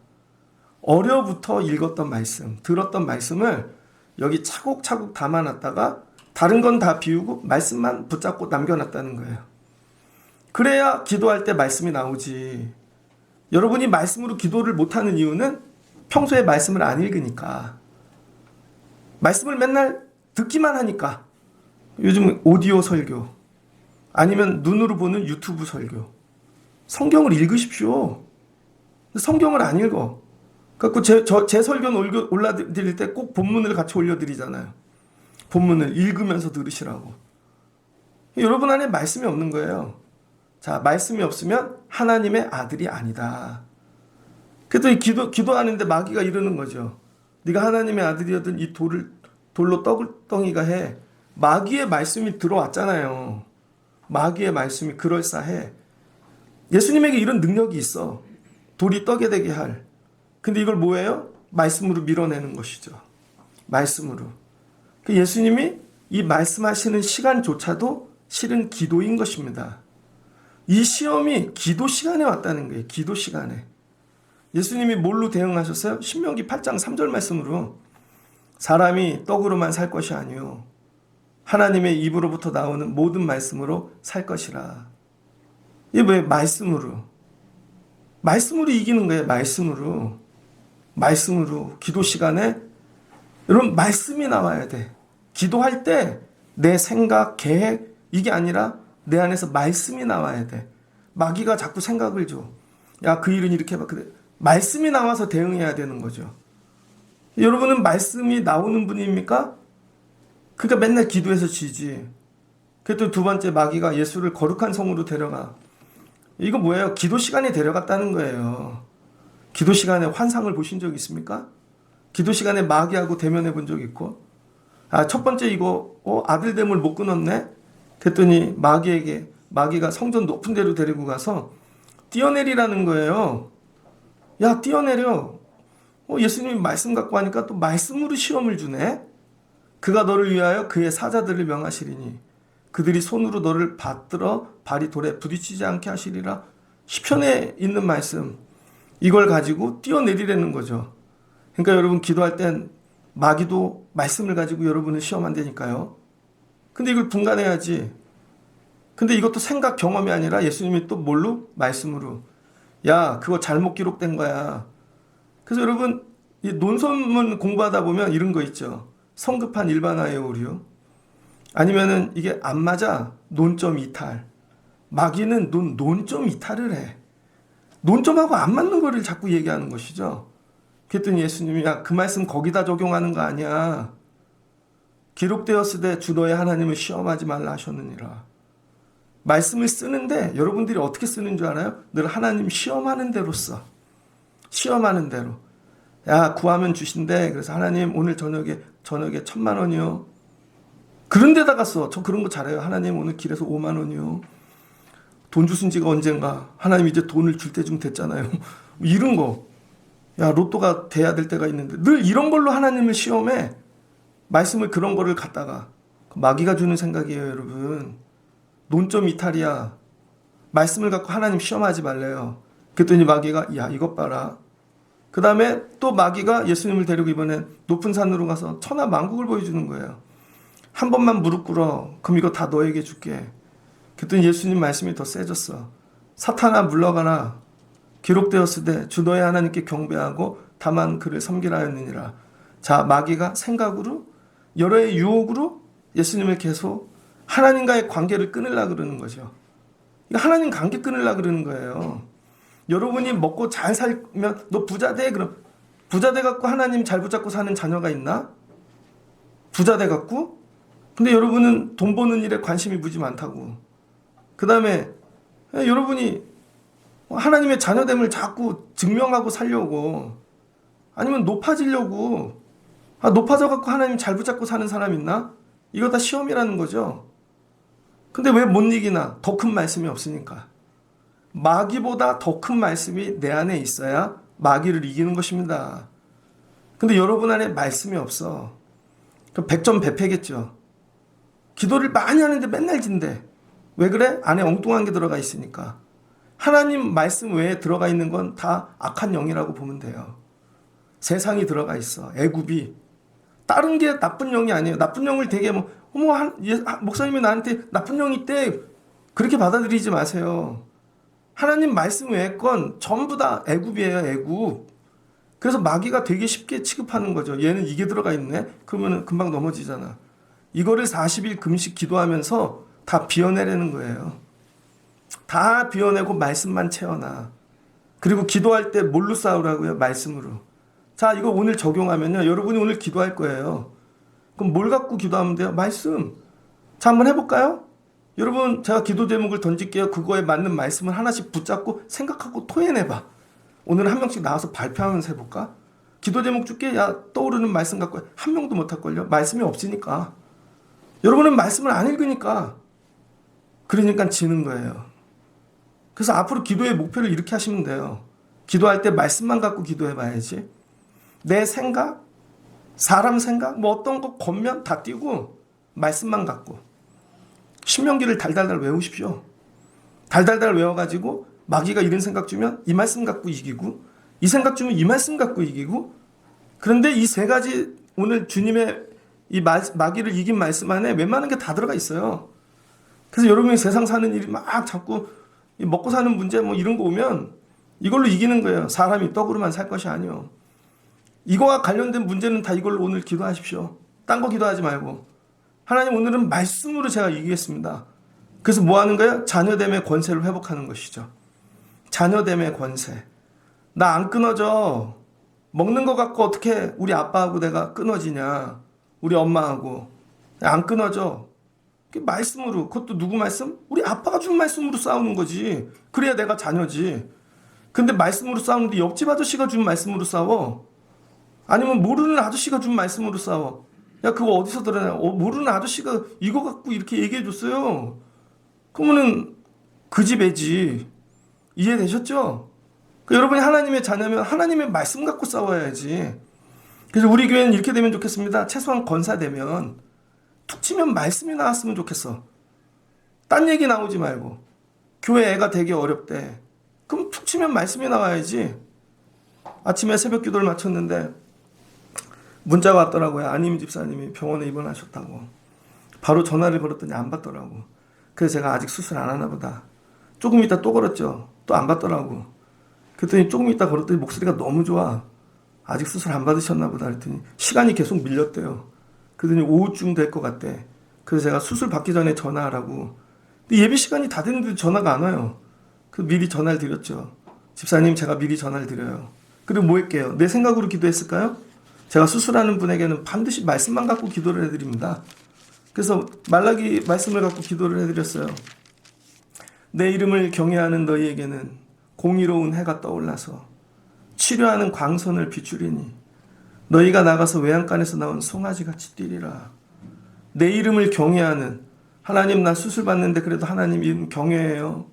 어려부터 읽었던 말씀, 들었던 말씀을 여기 차곡차곡 담아놨다가 다른 건 다 비우고 말씀만 붙잡고 남겨놨다는 거예요. 그래야 기도할 때 말씀이 나오지. 여러분이 말씀으로 기도를 못하는 이유는 평소에 말씀을 안 읽으니까. 말씀을 맨날 듣기만 하니까. 요즘 오디오 설교 아니면 눈으로 보는 유튜브 설교. 성경을 읽으십시오. 성경을 안 읽어. 그래서 제 설교는 올려드릴 때 꼭 본문을 같이 올려드리잖아요. 본문을 읽으면서 들으시라고. 여러분 안에 말씀이 없는 거예요. 자, 말씀이 없으면 하나님의 아들이 아니다. 그래도 기도하는데 마귀가 이러는 거죠. 네가 하나님의 아들이었던 이 돌로 떡덩이가 해. 마귀의 말씀이 들어왔잖아요. 마귀의 말씀이 그럴싸해. 예수님에게 이런 능력이 있어. 돌이 떡이 되게 할. 근데 이걸 뭐예요? 말씀으로 밀어내는 것이죠. 말씀으로. 예수님이 이 말씀하시는 시간조차도 실은 기도인 것입니다. 이 시험이 기도 시간에 왔다는 거예요. 기도 시간에. 예수님이 뭘로 대응하셨어요? 신명기 8장 3절 말씀으로 사람이 떡으로만 살 것이 아니요 하나님의 입으로부터 나오는 모든 말씀으로 살 것이라. 이게 왜 말씀으로? 말씀으로 이기는 거예요. 말씀으로 기도 시간에 여러분 말씀이 나와야 돼. 기도할 때 내 생각, 계획 이게 아니라 내 안에서 말씀이 나와야 돼. 마귀가 자꾸 생각을 줘. 야, 그 일은 이렇게 해봐. 그래. 말씀이 나와서 대응해야 되는 거죠. 여러분은 말씀이 나오는 분입니까? 그러니까 맨날 기도해서 지지. 그또 두 번째 마귀가 예수를 거룩한 성으로 데려가. 이거 뭐예요? 기도 시간에 데려갔다는 거예요. 기도 시간에 환상을 보신 적 있습니까? 기도 시간에 마귀하고 대면해 본 적 있고. 첫 번째 이거 아들됨을 못 끊었네? 그랬더니 마귀가 성전 높은 데로 데리고 가서 뛰어내리라는 거예요. 야, 뛰어내려. 예수님이 말씀 갖고 하니까 또 말씀으로 시험을 주네. 그가 너를 위하여 그의 사자들을 명하시리니 그들이 손으로 너를 받들어 발이 돌에 부딪히지 않게 하시리라. 시편에 있는 말씀. 이걸 가지고 뛰어내리라는 거죠. 그러니까 여러분 기도할 땐 마귀도 말씀을 가지고 여러분을 시험한다니까요. 근데 이걸 분간해야지. 근데 이것도 생각 경험이 아니라 예수님이 또 뭘로? 말씀으로. 야, 그거 잘못 기록된 거야. 그래서 여러분 이 논설문 공부하다 보면 이런 거 있죠. 성급한 일반화의 오류. 아니면은 이게 안 맞아. 논점 이탈. 마귀는 논점 이탈을 해. 논점하고 안 맞는 거를 자꾸 얘기하는 것이죠. 그랬더니 예수님이 야, 그 말씀 거기다 적용하는 거 아니야. 기록되었으되 주 너의 하나님을 시험하지 말라 하셨느니라. 말씀을 쓰는데 여러분들이 어떻게 쓰는 줄 알아요? 늘 하나님 시험하는 대로 써. 시험하는 대로. 야, 구하면 주신대. 그래서 하나님 오늘 저녁에 1,000만 원이요. 그런 데다가 써. 저 그런 거 잘해요. 하나님 오늘 길에서 5만 원이요. 돈 주신 지가 언젠가. 하나님 이제 돈을 줄 때쯤 됐잖아요. 이런 거. 야, 로또가 돼야 될 때가 있는데 늘 이런 걸로 하나님을 시험해. 말씀을 그런 거를 갖다가 마귀가 주는 생각이에요, 여러분. 논점 이탈이야. 말씀을 갖고 하나님 시험하지 말래요. 그랬더니 마귀가 야, 이것 봐라. 그 다음에 또 마귀가 예수님을 데리고 이번엔 높은 산으로 가서 천하 만국을 보여주는 거예요. 한 번만 무릎 꿇어. 그럼 이거 다 너에게 줄게. 그랬더니 예수님 말씀이 더 세졌어. 사탄아 물러가라. 기록되었으되 주 너의 하나님께 경배하고 다만 그를 섬기라 하였느니라. 자, 마귀가 생각으로 여러의 유혹으로 예수님을 계속 하나님과의 관계를 끊으려고 그러는 거죠. 하나님 관계 끊으려고 그러는 거예요. 여러분이 먹고 잘 살면 너 부자 돼. 그럼 부자 돼 갖고 하나님 잘 붙잡고 사는 자녀가 있나? 부자 돼 갖고? 근데 여러분은 돈 버는 일에 관심이 무지 많다고. 그 다음에 여러분이 하나님의 자녀됨을 자꾸 증명하고 살려고 아니면 높아지려고 높아져 갖고 하나님 잘 붙잡고 사는 사람 있나? 이거 다 시험이라는 거죠. 근데 왜 못 이기나? 더 큰 말씀이 없으니까. 마귀보다 더 큰 말씀이 내 안에 있어야 마귀를 이기는 것입니다. 근데 여러분 안에 말씀이 없어. 그럼 100점 100패겠죠. 기도를 많이 하는데 맨날 진대. 왜 그래? 안에 엉뚱한 게 들어가 있으니까. 하나님 말씀 외에 들어가 있는 건 다 악한 영이라고 보면 돼요. 세상이 들어가 있어. 애굽이. 다른 게 나쁜 영이 아니에요. 나쁜 영을 되게 목사님이 나한테 나쁜 영이 있대. 그렇게 받아들이지 마세요. 하나님 말씀 외의 건 전부 다 애굽이에요. 애굽. 그래서 마귀가 되게 쉽게 취급하는 거죠. 얘는 이게 들어가 있네. 그러면 금방 넘어지잖아. 이거를 40일 금식 기도하면서 다 비워내려는 거예요. 다 비워내고 말씀만 채워놔. 그리고 기도할 때 뭘로 싸우라고요? 말씀으로. 자, 이거 오늘 적용하면요. 여러분이 오늘 기도할 거예요. 그럼 뭘 갖고 기도하면 돼요? 말씀. 자, 한번 해볼까요? 여러분, 제가 기도 제목을 던질게요. 그거에 맞는 말씀을 하나씩 붙잡고 생각하고 토해내봐. 오늘 한 명씩 나와서 발표하면서 해볼까? 기도 제목 줄게. 야, 떠오르는 말씀 갖고 한 명도 못할걸요? 말씀이 없으니까. 여러분은 말씀을 안 읽으니까. 그러니까 지는 거예요. 그래서 앞으로 기도의 목표를 이렇게 하시면 돼요. 기도할 때 말씀만 갖고 기도해봐야지. 내 생각, 사람 생각, 뭐 어떤 거 겉면 다 띄고 말씀만 갖고. 신명기를 달달달 외우십시오. 달달달 외워가지고 마귀가 이런 생각 주면 이 말씀 갖고 이기고, 이 생각 주면 이 말씀 갖고 이기고. 그런데 이 세 가지 오늘 주님의 이 마귀를 이긴 말씀 안에 웬만한 게 다 들어가 있어요. 그래서 여러분이 세상 사는 일이 막 자꾸 먹고 사는 문제 뭐 이런 거 오면 이걸로 이기는 거예요. 사람이 떡으로만 살 것이 아니요. 이거와 관련된 문제는 다 이걸로 오늘 기도하십시오. 딴 거 기도하지 말고. 하나님, 오늘은 말씀으로 제가 이기겠습니다. 그래서 뭐 하는 거예요? 자녀됨의 권세를 회복하는 것이죠. 자녀됨의 권세. 나 안 끊어져. 먹는 거 갖고 어떻게 우리 아빠하고 내가 끊어지냐. 우리 엄마하고. 안 끊어져. 말씀으로. 그것도 누구 말씀? 우리 아빠가 준 말씀으로 싸우는 거지. 그래야 내가 자녀지. 근데 말씀으로 싸우는데 옆집 아저씨가 준 말씀으로 싸워. 아니면 모르는 아저씨가 준 말씀으로 싸워. 야, 그거 어디서 들었냐? 모르는 아저씨가 이거 갖고 이렇게 얘기해 줬어요. 그러면은 그 집애지. 이해되셨죠? 여러분이 하나님의 자녀면 하나님의 말씀 갖고 싸워야지. 그래서 우리 교회는 이렇게 되면 좋겠습니다. 최소한 권사 되면 툭 치면 말씀이 나왔으면 좋겠어. 딴 얘기 나오지 말고. 교회 애가 되게 어렵대. 그럼 툭 치면 말씀이 나와야지. 아침에 새벽 기도를 마쳤는데 문자가 왔더라고요. 안임 집사님이 병원에 입원하셨다고. 바로 전화를 걸었더니 안 받더라고. 그래서 제가 아직 수술 안 하나 보다. 조금 있다 또 걸었죠. 또 안 받더라고. 그랬더니 조금 있다 걸었더니 목소리가 너무 좋아. 아직 수술 안 받으셨나 보다. 그랬더니 시간이 계속 밀렸대요. 그랬더니 오후쯤 될 것 같대. 그래서 제가 수술 받기 전에 전화하라고. 근데 예배 시간이 다 됐는데 전화가 안 와요. 그래서 미리 전화를 드렸죠. 집사님, 제가 미리 전화를 드려요. 그리고 뭐 할게요? 내 생각으로 기도했을까요? 제가 수술하는 분에게는 반드시 말씀만 갖고 기도를 해드립니다. 그래서 말라기 말씀을 갖고 기도를 해드렸어요. 내 이름을 경외하는 너희에게는 공의로운 해가 떠올라서 치료하는 광선을 비추리니 너희가 나가서 외양간에서 나온 송아지같이 뛰리라. 내 이름을 경외하는, 하나님 나 수술 받는데 그래도 하나님 이름 경외해요.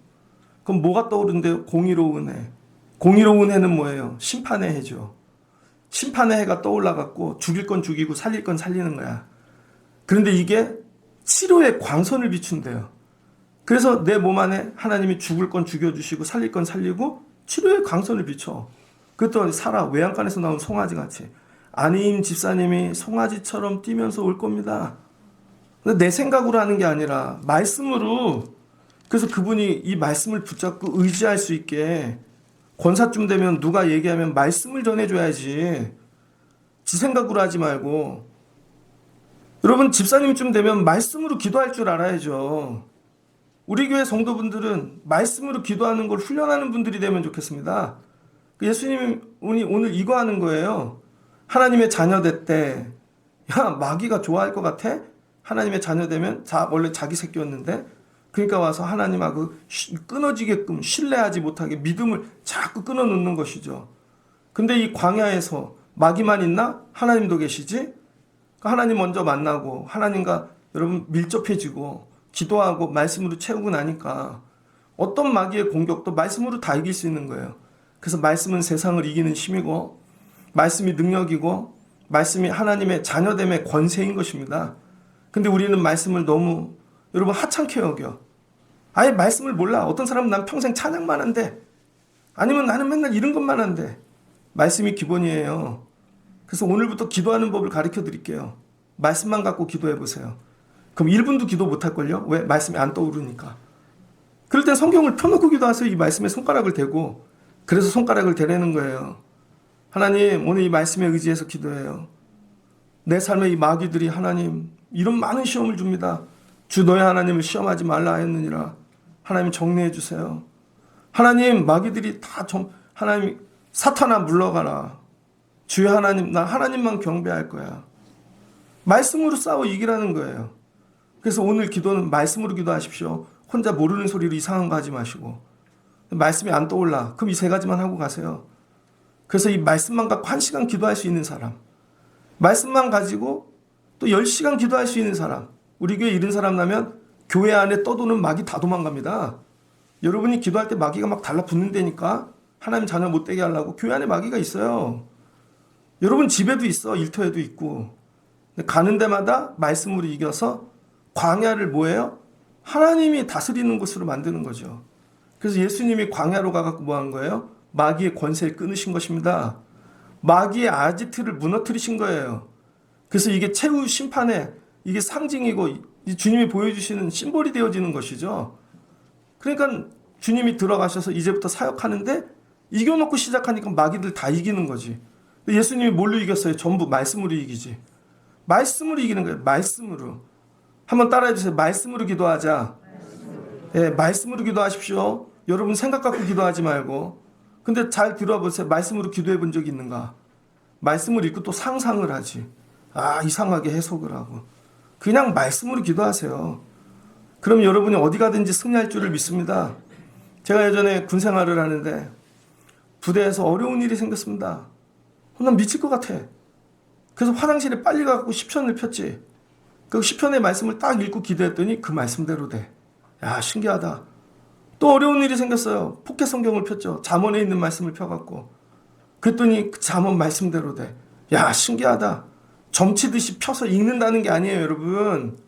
그럼 뭐가 떠오른대요? 공의로운 해. 공의로운 해는 뭐예요? 심판의 해죠. 심판의 해가 떠올라갖고 죽일 건 죽이고 살릴 건 살리는 거야. 그런데 이게 치료의 광선을 비춘대요. 그래서 내 몸 안에 하나님이 죽을 건 죽여주시고 살릴 건 살리고 치료의 광선을 비춰. 그랬더니 살아. 외양간에서 나온 송아지같이. 아니임 집사님이 송아지처럼 뛰면서 올 겁니다. 근데 내 생각으로 하는 게 아니라 말씀으로. 그래서 그분이 이 말씀을 붙잡고 의지할 수 있게 권사쯤 되면 누가 얘기하면 말씀을 전해줘야지. 지 생각으로 하지 말고. 여러분, 집사님쯤 되면 말씀으로 기도할 줄 알아야죠. 우리 교회 성도분들은 말씀으로 기도하는 걸 훈련하는 분들이 되면 좋겠습니다. 예수님이 오늘 이거 하는 거예요. 하나님의 자녀 됐대. 야, 마귀가 좋아할 것 같아? 하나님의 자녀 되면 원래 자기 새끼였는데 그러니까 와서 하나님하고 끊어지게끔 신뢰하지 못하게 믿음을 자꾸 끊어놓는 것이죠. 근데 이 광야에서 마귀만 있나? 하나님도 계시지? 하나님 먼저 만나고 하나님과 여러분 밀접해지고 기도하고 말씀으로 채우고 나니까 어떤 마귀의 공격도 말씀으로 다 이길 수 있는 거예요. 그래서 말씀은 세상을 이기는 힘이고 말씀이 능력이고 말씀이 하나님의 자녀됨의 권세인 것입니다. 근데 우리는 말씀을 너무 여러분 하찮게 여겨. 아예 말씀을 몰라. 어떤 사람은 난 평생 찬양만 한대. 아니면 나는 맨날 이런 것만 한대. 말씀이 기본이에요. 그래서 오늘부터 기도하는 법을 가르쳐 드릴게요. 말씀만 갖고 기도해 보세요. 그럼 1분도 기도 못할걸요? 왜? 말씀이 안 떠오르니까. 그럴 땐 성경을 펴놓고 기도하세요. 이 말씀에 손가락을 대고. 그래서 손가락을 대라는 거예요. 하나님, 오늘 이 말씀에 의지해서 기도해요. 내 삶에 이 마귀들이 하나님 이런 많은 시험을 줍니다. 주 너의 하나님을 시험하지 말라 하였느니라. 하나님 정리해 주세요. 하나님, 마귀들이 다 하나님 사탄아 물러가라. 주의 하나님, 나 하나님만 경배할 거야. 말씀으로 싸워 이기라는 거예요. 그래서 오늘 기도는 말씀으로 기도하십시오. 혼자 모르는 소리로 이상한 거 하지 마시고. 말씀이 안 떠올라. 그럼 이 세 가지만 하고 가세요. 그래서 이 말씀만 갖고 1시간 기도할 수 있는 사람, 말씀만 가지고 또 10시간 기도할 수 있는 사람, 우리 교회 이런 사람 나면 교회 안에 떠도는 마귀 다 도망갑니다. 여러분이 기도할 때 마귀가 막 달라붙는다니까 하나님 자녀 못되게 하려고. 교회 안에 마귀가 있어요. 여러분 집에도 있어. 일터에도 있고. 가는 데마다 말씀으로 이겨서 광야를 뭐예요? 하나님이 다스리는 곳으로 만드는 거죠. 그래서 예수님이 광야로 가갖고 뭐 한 거예요? 마귀의 권세를 끊으신 것입니다. 마귀의 아지트를 무너뜨리신 거예요. 그래서 이게 최후 심판의 이게 상징이고 주님이 보여주시는 심볼이 되어지는 것이죠. 그러니까 주님이 들어가셔서 이제부터 사역하는데 이겨놓고 시작하니까 마귀들 다 이기는 거지. 예수님이 뭘로 이겼어요? 전부 말씀으로 이기지. 말씀으로 이기는 거예요. 말씀으로. 한번 따라해 주세요. 말씀으로 기도하자. 예, 말씀으로 기도하십시오. 여러분 생각 갖고 기도하지 말고. 근데 잘 들어봐 보세요. 말씀으로 기도해 본 적이 있는가? 말씀을 읽고 또 상상을 하지. 아, 이상하게 해석을 하고. 그냥 말씀으로 기도하세요. 그럼 여러분이 어디 가든지 승리할 줄을 믿습니다. 제가 예전에 군 생활을 하는데 부대에서 어려운 일이 생겼습니다. 난 미칠 것 같아. 그래서 화장실에 빨리 가고 시편을 폈지. 그 시편의 말씀을 딱 읽고 기도했더니 그 말씀대로 돼. 야, 신기하다. 또 어려운 일이 생겼어요. 포켓 성경을 폈죠. 잠언에 있는 말씀을 펴갖고. 그랬더니 그 잠언 말씀대로 돼. 야, 신기하다. 점치듯이 펴서 읽는다는 게 아니에요, 여러분.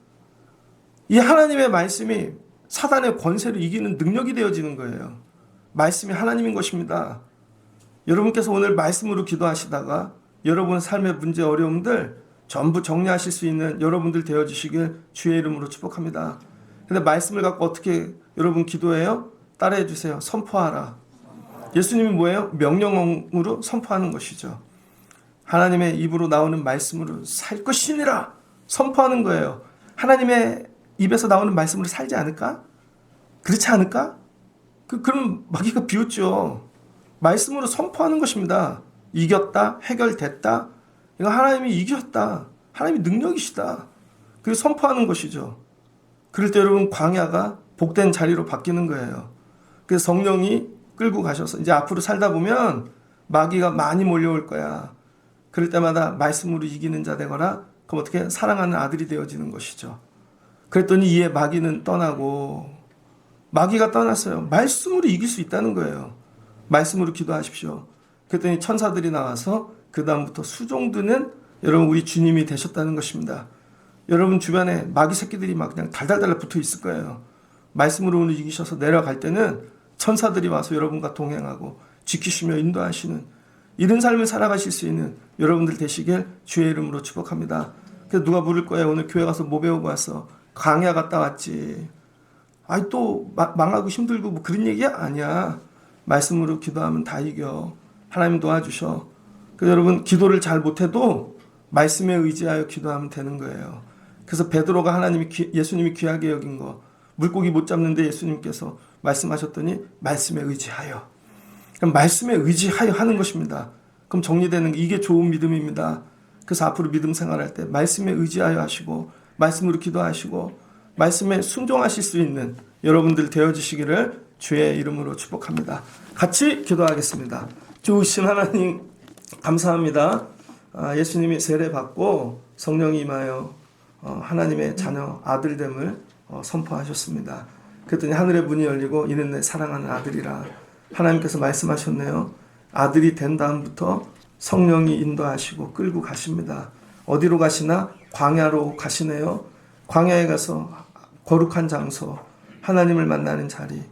이 하나님의 말씀이 사단의 권세를 이기는 능력이 되어지는 거예요. 말씀이 하나님인 것입니다. 여러분께서 오늘 말씀으로 기도하시다가 여러분 삶의 문제 어려움들 전부 정리하실 수 있는 여러분들 되어주시길 주의 이름으로 축복합니다. 근데 말씀을 갖고 어떻게 여러분 기도해요? 따라해 주세요. 선포하라. 예수님이 뭐예요? 명령어로 선포하는 것이죠. 하나님의 입으로 나오는 말씀으로 살 것이니라 선포하는 거예요. 하나님의 입에서 나오는 말씀으로 살지 않을까? 그렇지 않을까? 그럼 마귀가 비웃죠. 말씀으로 선포하는 것입니다. 이겼다, 해결됐다. 이거 하나님이 이겼다. 하나님이 능력이시다. 그리고 선포하는 것이죠. 그럴 때 여러분 광야가 복된 자리로 바뀌는 거예요. 그래서 성령이 끌고 가셔서 이제 앞으로 살다 보면 마귀가 많이 몰려올 거야. 그럴 때마다 말씀으로 이기는 자 되거나 그럼 어떻게 사랑하는 아들이 되어지는 것이죠. 그랬더니 이에 마귀는 떠나고 마귀가 떠났어요. 말씀으로 이길 수 있다는 거예요. 말씀으로 기도하십시오. 그랬더니 천사들이 나와서 그 다음부터 수종드는 여러분 우리 주님이 되셨다는 것입니다. 여러분 주변에 마귀 새끼들이 막 그냥 달달달 붙어 있을 거예요. 말씀으로 오늘 이기셔서 내려갈 때는 천사들이 와서 여러분과 동행하고 지키시며 인도하시는 이런 삶을 살아가실 수 있는 여러분들 되시길 주의 이름으로 축복합니다. 그래서 누가 물을 거예요. 오늘 교회 가서 뭐 배우고 왔어? 강야 갔다 왔지. 아이 또 망하고 힘들고 뭐 그런 얘기야? 아니야. 말씀으로 기도하면 다 이겨. 하나님 도와주셔. 그래서 여러분 기도를 잘 못해도 말씀에 의지하여 기도하면 되는 거예요. 그래서 베드로가 예수님이 귀하게 여긴 거 물고기 못 잡는데 예수님께서 말씀하셨더니 말씀에 의지하여. 그럼 말씀에 의지하여 하는 것입니다. 그럼 정리되는 게 이게 좋은 믿음입니다. 그래서 앞으로 믿음 생활할 때 말씀에 의지하여 하시고 말씀으로 기도하시고 말씀에 순종하실 수 있는 여러분들 되어주시기를 주의 이름으로 축복합니다. 같이 기도하겠습니다. 좋으신 하나님 감사합니다. 예수님이 세례받고 성령이 임하여 하나님의 자녀 아들됨을 선포하셨습니다. 그랬더니 하늘의 문이 열리고 이는 내 사랑하는 아들이라 하나님께서 말씀하셨네요. 아들이 된 다음부터 성령이 인도하시고 끌고 가십니다. 어디로 가시나? 광야로 가시네요. 광야에 가서 거룩한 장소, 하나님을 만나는 자리,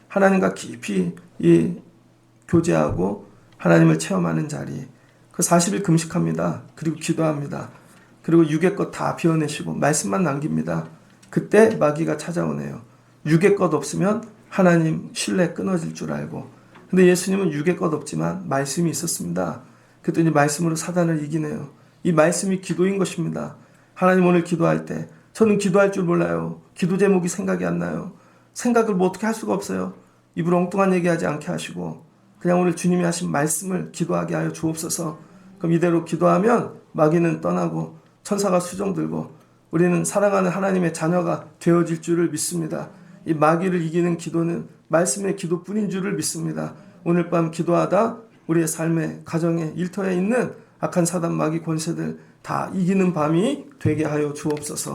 하나님과 깊이 교제하고 하나님을 체험하는 자리. 그 40일 금식합니다. 그리고 기도합니다. 그리고 육의 것 다 비워내시고 말씀만 남깁니다. 그때 마귀가 찾아오네요. 육의 것 없으면 하나님 신뢰 끊어질 줄 알고. 근데 예수님은 육의 것 없지만 말씀이 있었습니다. 그랬더니 말씀으로 사단을 이기네요. 이 말씀이 기도인 것입니다. 하나님 오늘 기도할 때 저는 기도할 줄 몰라요. 기도 제목이 생각이 안 나요. 생각을 뭐 어떻게 할 수가 없어요. 입으로 엉뚱한 얘기하지 않게 하시고 그냥 오늘 주님이 하신 말씀을 기도하게 하여 주옵소서. 그럼 이대로 기도하면 마귀는 떠나고 천사가 수종 들고 우리는 사랑하는 하나님의 자녀가 되어질 줄을 믿습니다. 이 마귀를 이기는 기도는 말씀의 기도뿐인 줄을 믿습니다. 오늘 밤 기도하다 우리의 삶에 가정에 일터에 있는 악한 사단 마귀 권세들 다 이기는 밤이 되게 하여 주옵소서.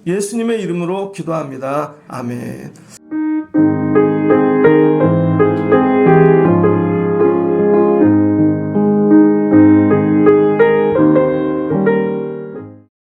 예수님의 이름으로 기도합니다. 아멘.